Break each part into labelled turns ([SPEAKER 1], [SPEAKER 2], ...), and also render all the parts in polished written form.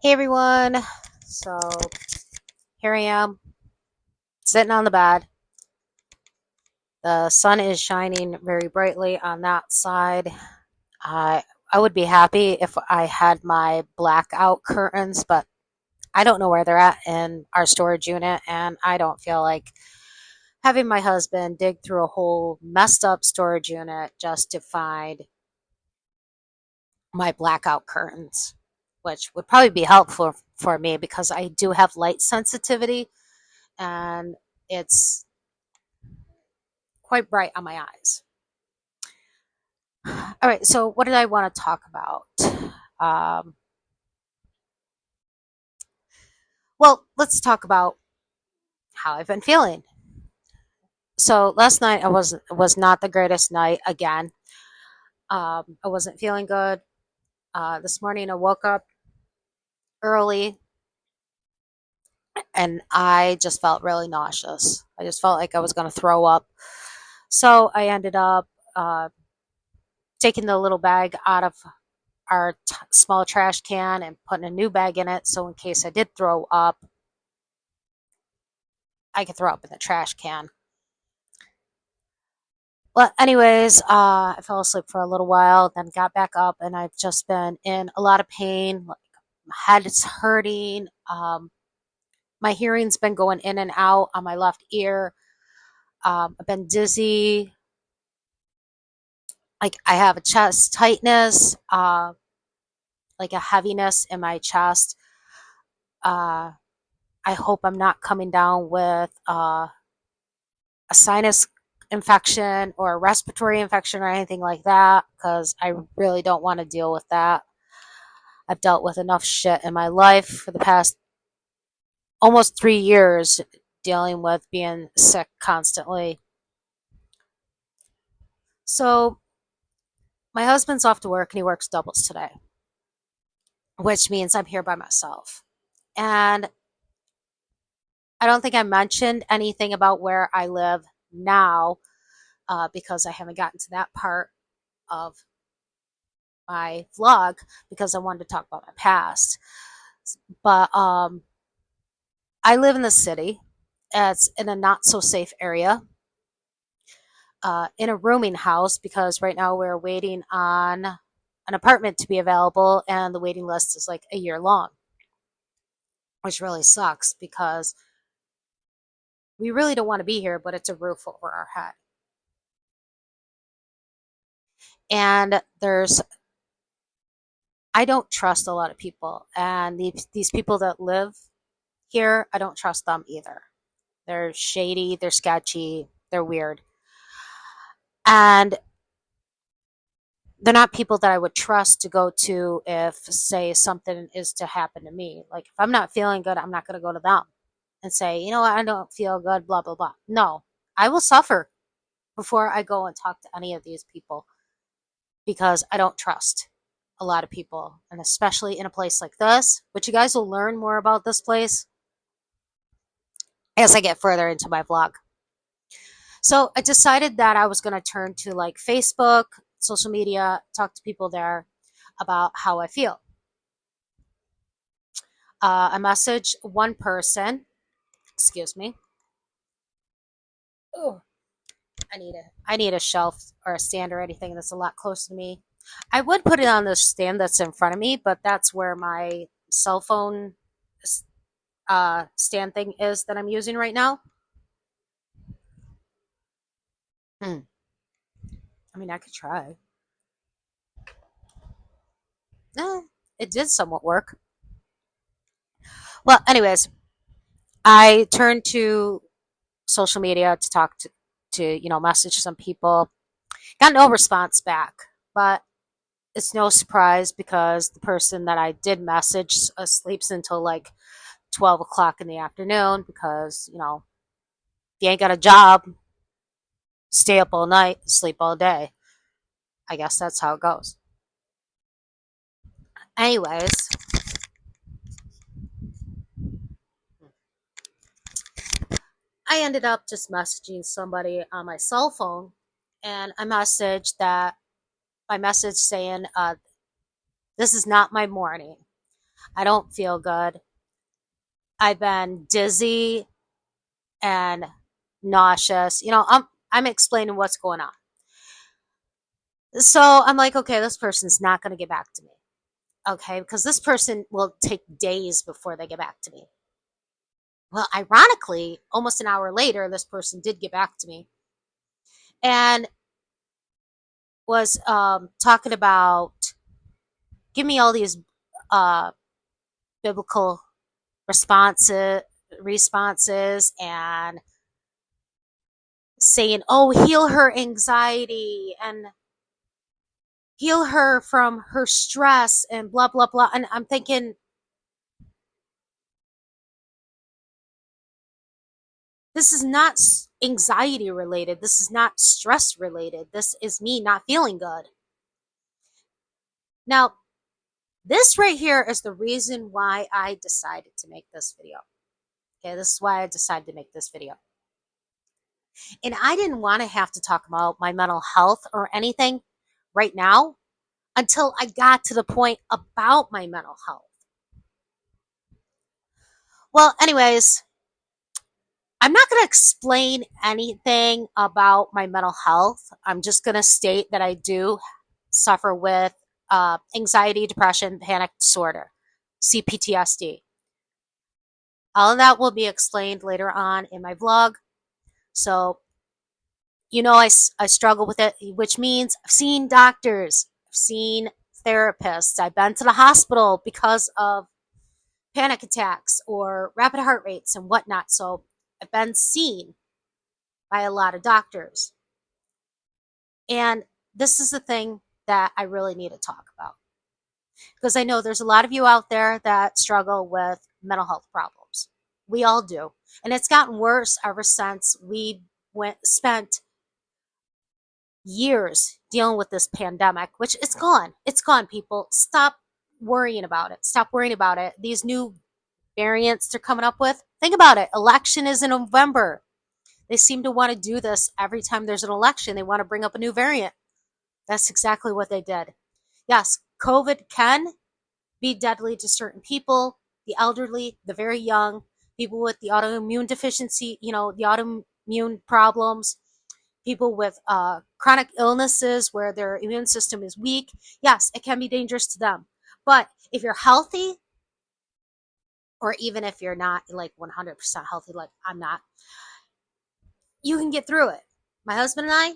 [SPEAKER 1] Hey everyone. So here I am, sitting on the bed. The sun is shining very brightly on that side. I I would be happy if I had my blackout curtains, but I don't know where they're at in our storage unit, and I don't feel like having my husband dig through a whole messed up storage unit just to find my blackout curtains, which would probably be helpful for me because I do have light sensitivity and it's quite bright on my eyes. All right, so what did I want to talk about? Um, well, let's talk about how I've been feeling. So last night I was not the greatest night again. I wasn't feeling good. This morning I woke up early and I just felt really nauseous. I just felt like I was going to throw up. So I ended up uh, taking the little bag out of our small trash can and putting a new bag in it. So in case I did throw up, I could throw up in the trash can. Well, anyways, I fell asleep for a little while, then got back up, and I've just been in a lot of pain. Like my head is hurting. My hearing's been going in and out on my left ear. I've been dizzy. Like I have a chest tightness, like a heaviness in my chest. Uh, I hope I'm not coming down with a sinus infection or a respiratory infection or anything like that because I really don't want to deal with that. I've dealt with enough shit in my life for the past almost 3 years dealing with being sick constantly. So, my husband's off to work and he works doubles today, which means I'm here by myself. And I don't think I mentioned anything about where I live now because I haven't gotten to that part of my vlog because I wanted to talk about my past. But I live in the city. It's in a not so safe area, in a rooming house because right now we're waiting on an apartment to be available, and the waiting list is like a year long, which really sucks because we really don't want to be here, but it's a roof over our head. And I don't trust a lot of people, and these people that live here, I don't trust them either. They're shady, they're sketchy, they're weird. And they're not people that I would trust to go to if, say, something is to happen to me. Like, if I'm not feeling good, I'm not going to go to them and say, you know what, I don't feel good, blah, blah, blah. No, I will suffer before I go and talk to any of these people because I don't trust a lot of people. And especially in a place like this, which you guys will learn more about this place as I get further into my vlog. So I decided that I was going to turn to like Facebook, social media, talk to people there about how I feel. I messaged one person. Excuse me. Oh, I need a shelf or a stand or anything that's a lot closer to me. I would put it on the stand that's in front of me, but that's where my cell phone stand thing is that I'm using right now. Hmm. I mean, I could try. Eh, it did somewhat work. Well, anyways, I turned to social media to talk to message some people. Got no response back, but it's no surprise because the person that I did message sleeps until like 12 o'clock in the afternoon because, if you ain't got a job, stay up all night, sleep all day. I guess that's how it goes. Anyways, I ended up just messaging somebody on my cell phone, and I messaged that my message saying, this is not my morning. I don't feel good. I've been dizzy and nauseous. I'm explaining what's going on. So I'm like, okay, this person's not going to get back to me. Okay, because this person will take days before they get back to me. Well, ironically, almost an hour later, this person did get back to me and was talking about give me all these uh, biblical responses, and saying, "Oh, heal her anxiety and heal her from her stress and blah blah blah." And I'm thinking, this is not anxiety related. This is not stress related. This is me not feeling good. Now, this right here is the reason why I decided to make this video. Okay, this is why I decided to make this video. And I didn't want to have to talk about my mental health or anything right now until I got to the point about my mental health. Well, anyways, I'm not going to explain anything about my mental health. I'm just going to state that I do suffer with anxiety, depression, panic disorder, CPTSD. All of that will be explained later on in my vlog. So, I struggle with it, which means I've seen doctors, I've seen therapists, I've been to the hospital because of panic attacks or rapid heart rates and whatnot. So I've been seen by a lot of doctors. And this is the thing that I really need to talk about because I know there's a lot of you out there that struggle with mental health problems. We all do. And it's gotten worse ever since we spent years dealing with this pandemic, which it's gone. It's gone, people. Stop worrying about it. Stop worrying about it. These new variants they're coming up with. Think about it. Election is in November. They seem to want to do this every time there's an election. They want to bring up a new variant. That's exactly what they did. Yes, COVID can be deadly to certain people, the elderly, the very young, people with the autoimmune deficiency, the autoimmune problems, people with chronic illnesses where their immune system is weak. Yes, it can be dangerous to them. But if you're healthy, or even if you're not like 100% healthy, like I'm not, you can get through it. My husband and I,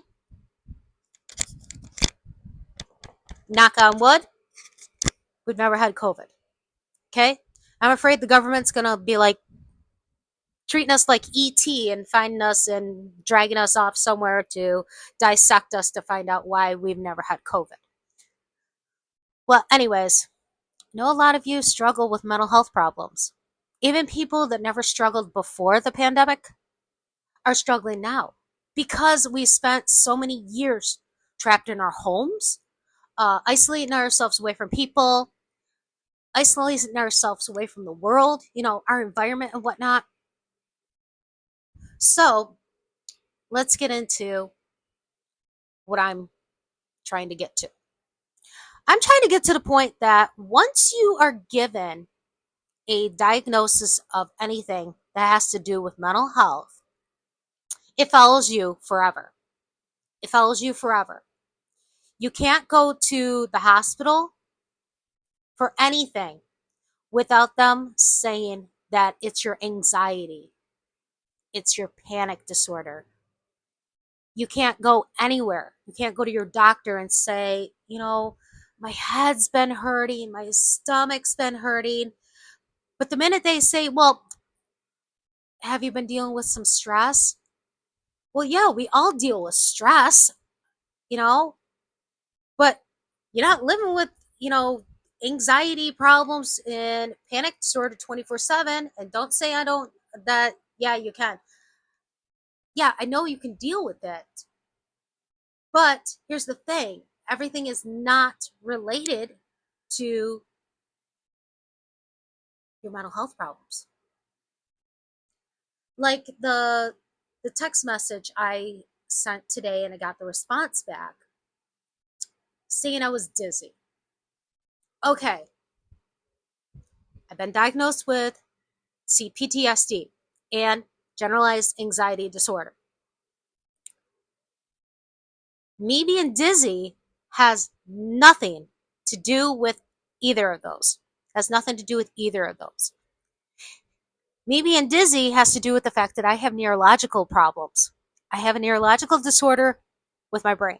[SPEAKER 1] knock on wood, we've never had COVID. Okay? I'm afraid the government's going to be like treating us like ET and finding us and dragging us off somewhere to dissect us to find out why we've never had COVID. Well, anyways, I know a lot of you struggle with mental health problems. Even people that never struggled before the pandemic are struggling now because we spent so many years trapped in our homes, isolating ourselves away from people, isolating ourselves away from the world, our environment and whatnot. So let's get into what I'm trying to get to. I'm trying to get to the point that once you are given a diagnosis of anything that has to do with mental health, it follows you forever. It follows you forever. You can't go to the hospital for anything without them saying that it's your anxiety, it's your panic disorder. You can't go anywhere. You can't go to your doctor and say, my head's been hurting, my stomach's been hurting. But the minute they say, well, have you been dealing with some stress? Well, yeah, we all deal with stress, you know, but you're not living with, anxiety problems and panic disorder 24/7. And don't say I don't, that, yeah, you can. Yeah, I know you can deal with it. But here's the thing, everything is not related to your mental health problems. Like the text message I sent today and I got the response back saying I was dizzy. Okay, I've been diagnosed with CPTSD and generalized anxiety disorder. Me being dizzy has nothing to do with either of those. Has nothing to do with either of those. Me being dizzy has to do with the fact that I have neurological problems. I have a neurological disorder with my brain.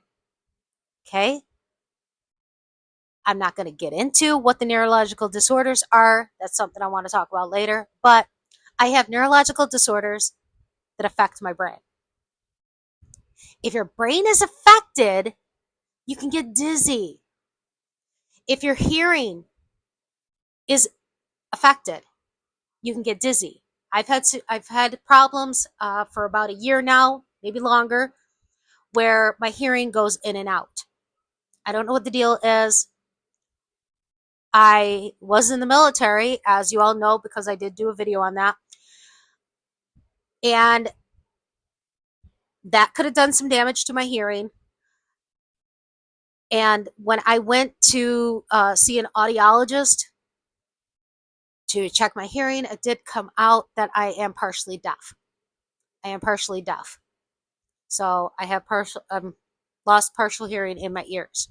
[SPEAKER 1] Okay? I'm not going to get into what the neurological disorders are. That's something I want to talk about later. But I have neurological disorders that affect my brain. If your brain is affected, you can get dizzy. If your hearing is affected, you can get dizzy. I've had problems for about a year now, maybe longer, where my hearing goes in and out. I don't know what the deal is. I was in the military, as you all know, because I did do a video on that. And that could have done some damage to my hearing. And when I went to see an audiologist to check my hearing, it did come out that I am partially deaf. I am partially deaf. So I have lost partial hearing in my ears.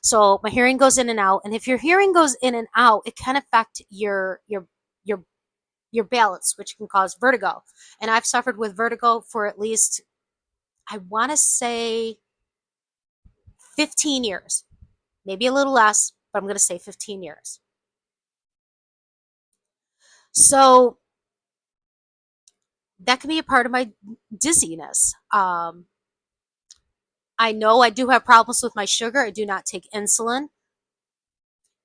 [SPEAKER 1] So my hearing goes in and out. And if your hearing goes in and out, it can affect your balance, which can cause vertigo. And I've suffered with vertigo for at least, I want to say 15 years, maybe a little less, but I'm going to say 15 years. So that can be a part of my dizziness. I know I do have problems with my sugar. I do not take insulin.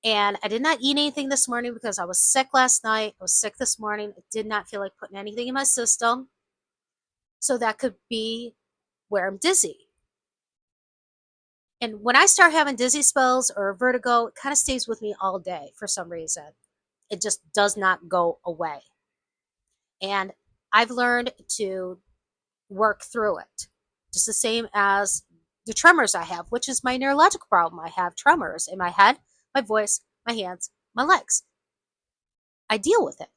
[SPEAKER 1] And I did not eat anything this morning because I was sick last night. I was sick this morning. I did not feel like putting anything in my system. So that could be where I'm dizzy. And when I start having dizzy spells or vertigo, it kind of stays with me all day for some reason. It just does not go away. And I've learned to work through it. Just the same as the tremors I have, which is my neurological problem. I have tremors in my head, my voice, my hands, my legs. I deal with it.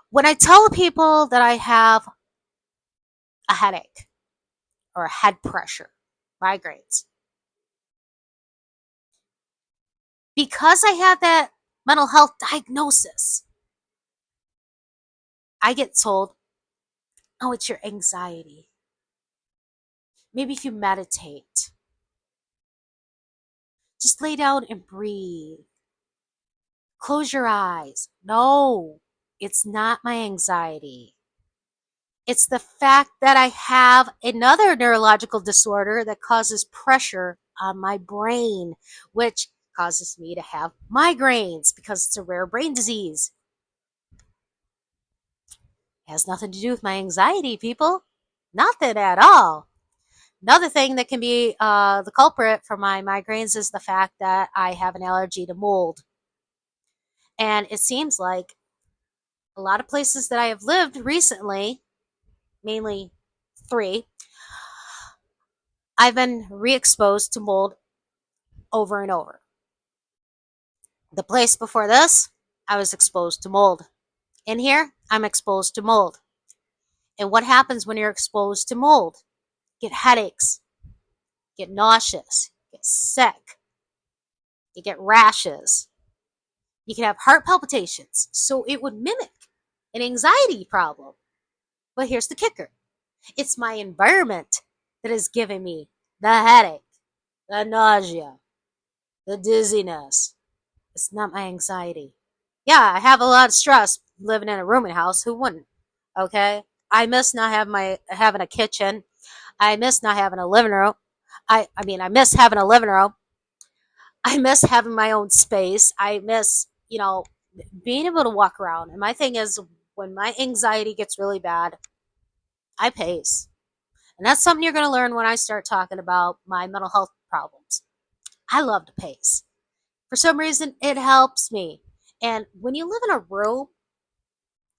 [SPEAKER 1] When I tell people that I have a headache or a head pressure, migraines, because I have that mental health diagnosis, I get told, oh, it's your anxiety. Maybe if you meditate, just lay down and breathe. Close your eyes. No, it's not my anxiety. It's the fact that I have another neurological disorder that causes pressure on my brain, which causes me to have migraines because it's a rare brain disease. It has nothing to do with my anxiety, people. Nothing at all. Another thing that can be the culprit for my migraines is the fact that I have an allergy to mold. And it seems like a lot of places that I have lived recently, mainly 3, I've been re-exposed to mold over and over. The place before this, I was exposed to mold. In here, I'm exposed to mold. And what happens when you're exposed to mold? You get headaches, you get nauseous, you get sick, you get rashes, you can have heart palpitations. So it would mimic an anxiety problem. But here's the kicker. It's my environment that is giving me the headache, the nausea, the dizziness. It's not my anxiety. Yeah, I have a lot of stress living in a rooming house. Who wouldn't? Okay? I miss not having a kitchen. I miss not having a living room. I miss having a living room. I miss having my own space. I miss, being able to walk around. And my thing is, when my anxiety gets really bad, I pace. And that's something you're going to learn when I start talking about my mental health problems. I love to pace. For some reason, it helps me. And when you live in a room,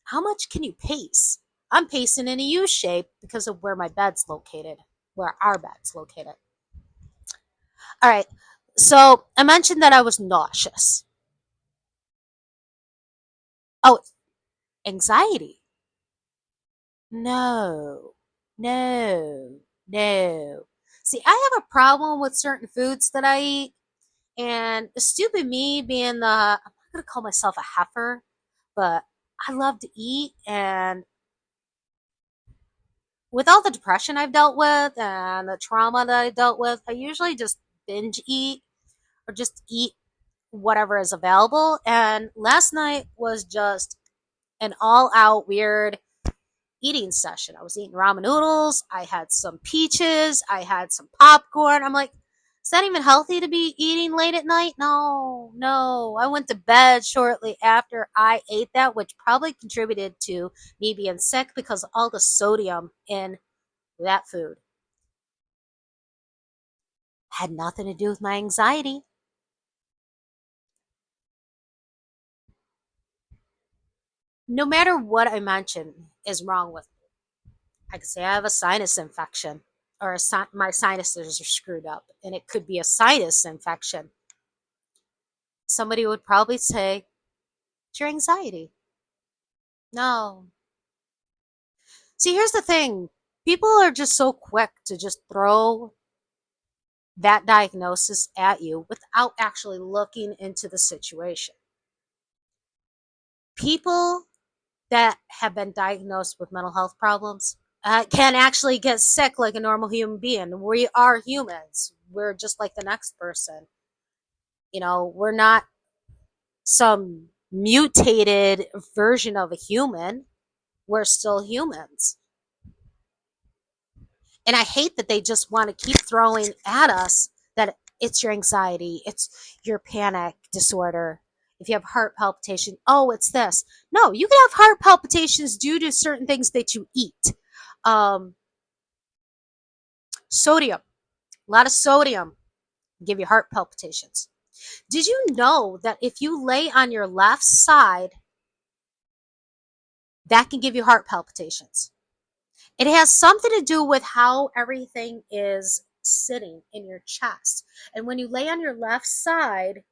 [SPEAKER 1] how much can you pace? I'm pacing in a U shape because of where my bed's located, where our bed's located. All right. So I mentioned that I was nauseous. Oh, anxiety. No, no, no. See, I have a problem with certain foods that I eat, and stupid me being I'm not going to call myself a heifer, but I love to eat. And with all the depression I've dealt with and the trauma that I dealt with, I usually just binge eat or just eat whatever is available. And last night was just an all out weird eating session. I was eating ramen noodles. I had some peaches. I had some popcorn. I'm like, is that even healthy to be eating late at night? No, no. I went to bed shortly after I ate that, which probably contributed to me being sick because of all the sodium in that food. Had nothing to do with my anxiety. No matter what I mention is wrong with me. I could say I have a sinus infection or my sinuses are screwed up and it could be a sinus infection. Somebody would probably say, it's your anxiety. No. See, here's the thing. People are just so quick to just throw that diagnosis at you without actually looking into the situation. People that have been diagnosed with mental health problems can actually get sick like a normal human being. We are humans. We're just like the next person. We're not some mutated version of a human. We're still humans. And I hate that they just want to keep throwing at us that it's your anxiety, it's your panic disorder. If you have heart palpitation, oh, it's this. No, you can have heart palpitations due to certain things that you eat. Um, Sodium, a lot of sodium can give you heart palpitations. Did you know that if you lay on your left side, that can give you heart palpitations? It has something to do with how everything is sitting in your chest. And when you lay on your left side,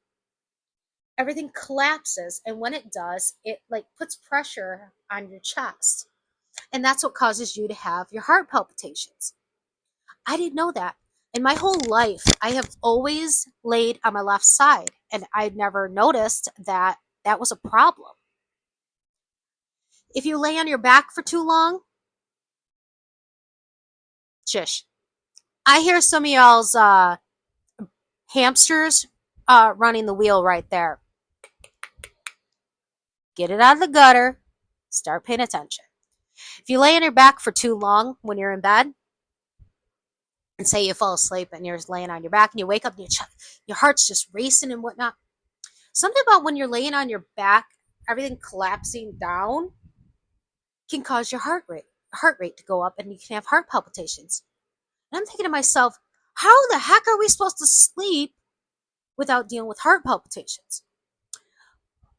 [SPEAKER 1] everything collapses. And when it does, it like puts pressure on your chest. And that's what causes you to have your heart palpitations. I didn't know that. In my whole life, I have always laid on my left side, and I'd never noticed that that was a problem. If you lay on your back for too long, shush. I hear some of y'all's hamsters running the wheel right there. Get it out of the gutter. Start paying attention. If you lay on your back for too long when you're in bed, and say you fall asleep and you're laying on your back and you wake up and your heart's just racing and whatnot. Something about when you're laying on your back, everything collapsing down can cause your heart rate to go up and you can have heart palpitations. And I'm thinking to myself, how the heck are we supposed to sleep without dealing with heart palpitations?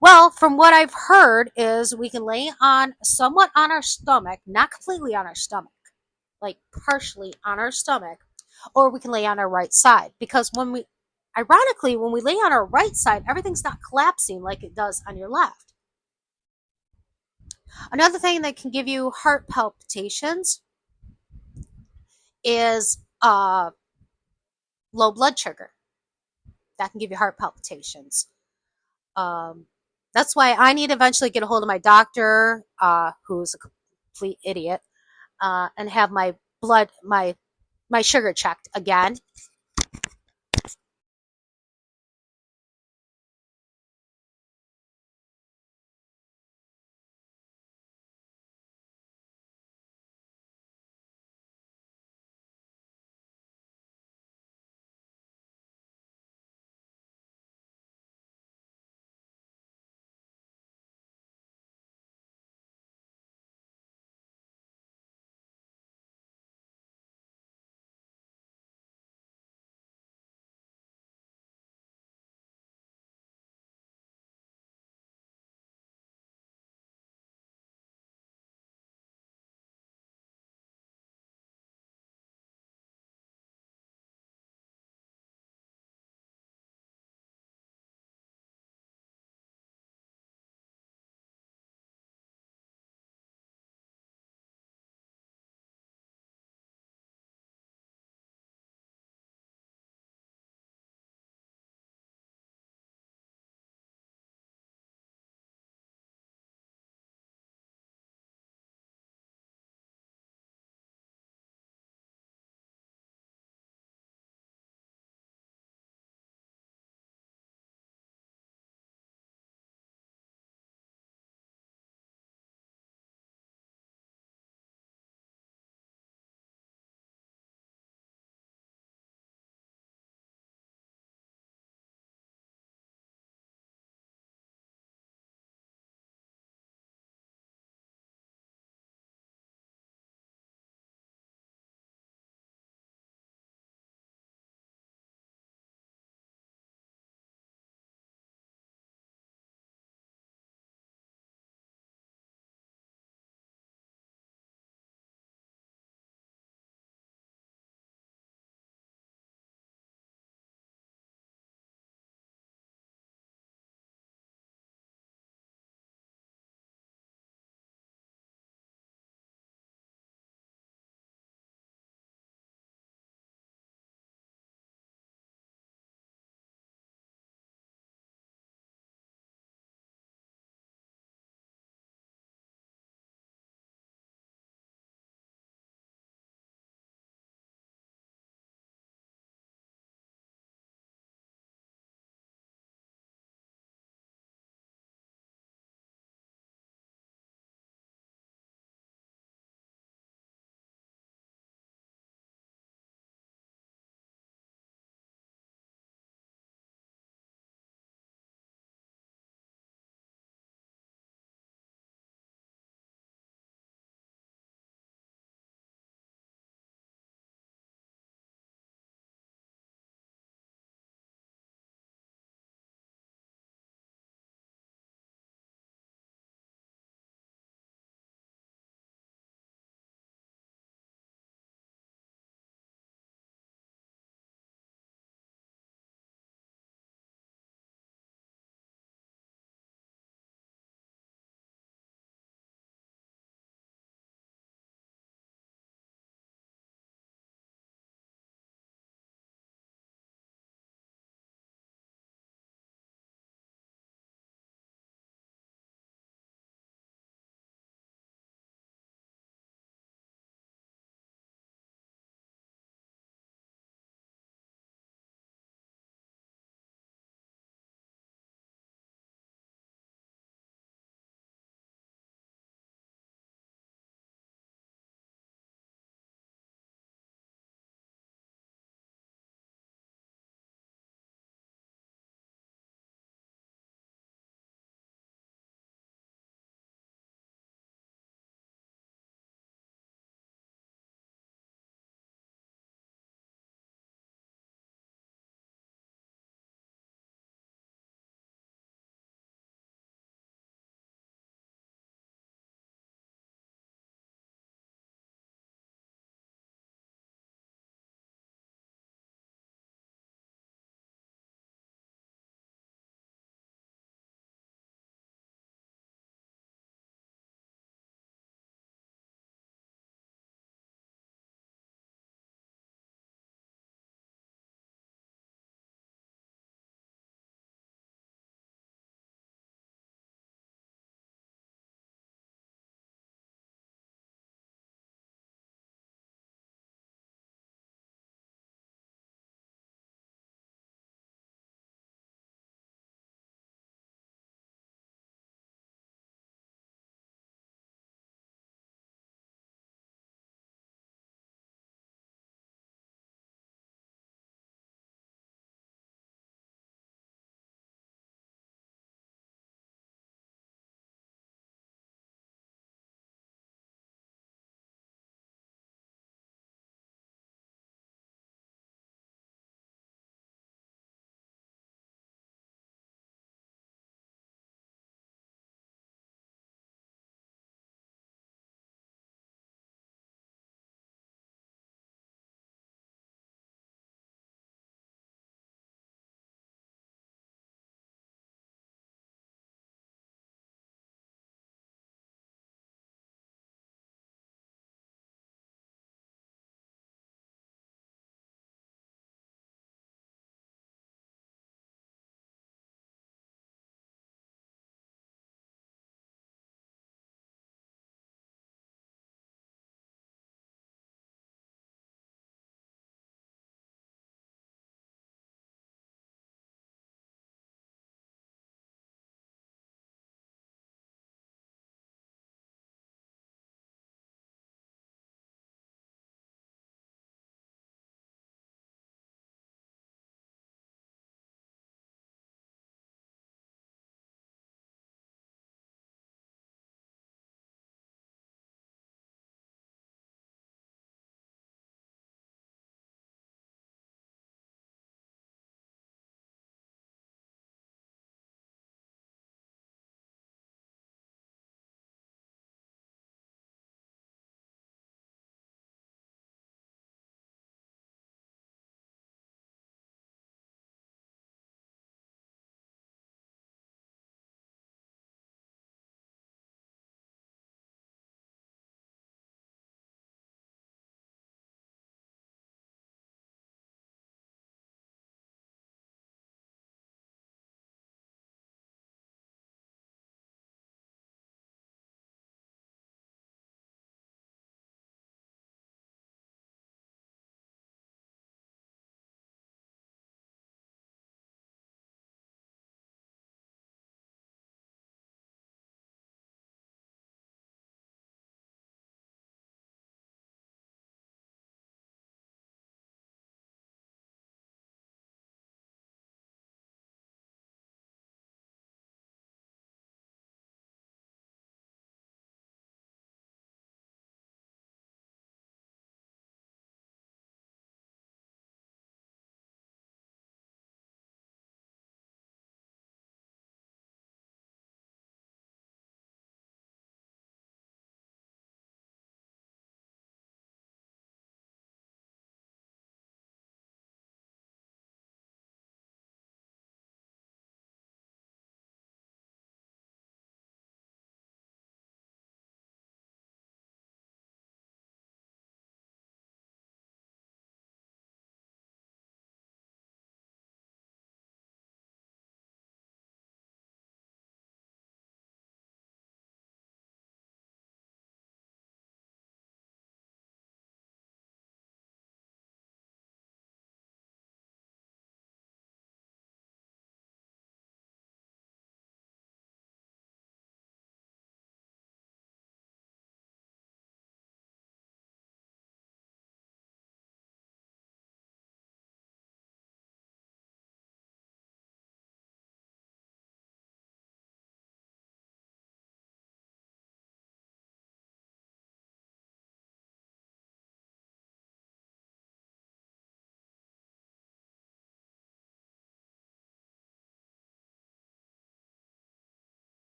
[SPEAKER 1] Well, from what I've heard is we can lay on somewhat on our stomach, not completely on our stomach, like partially on our stomach, or we can lay on our right side. Because ironically, when we lay on our right side, everything's not collapsing like it does on your left. Another thing that can give you heart palpitations is low blood sugar. That can give you heart palpitations. Um, that's why I need to eventually get a hold of my doctor, who's a complete idiot, and have my sugar checked again.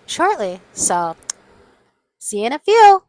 [SPEAKER 1] shortly. So, see you in a few.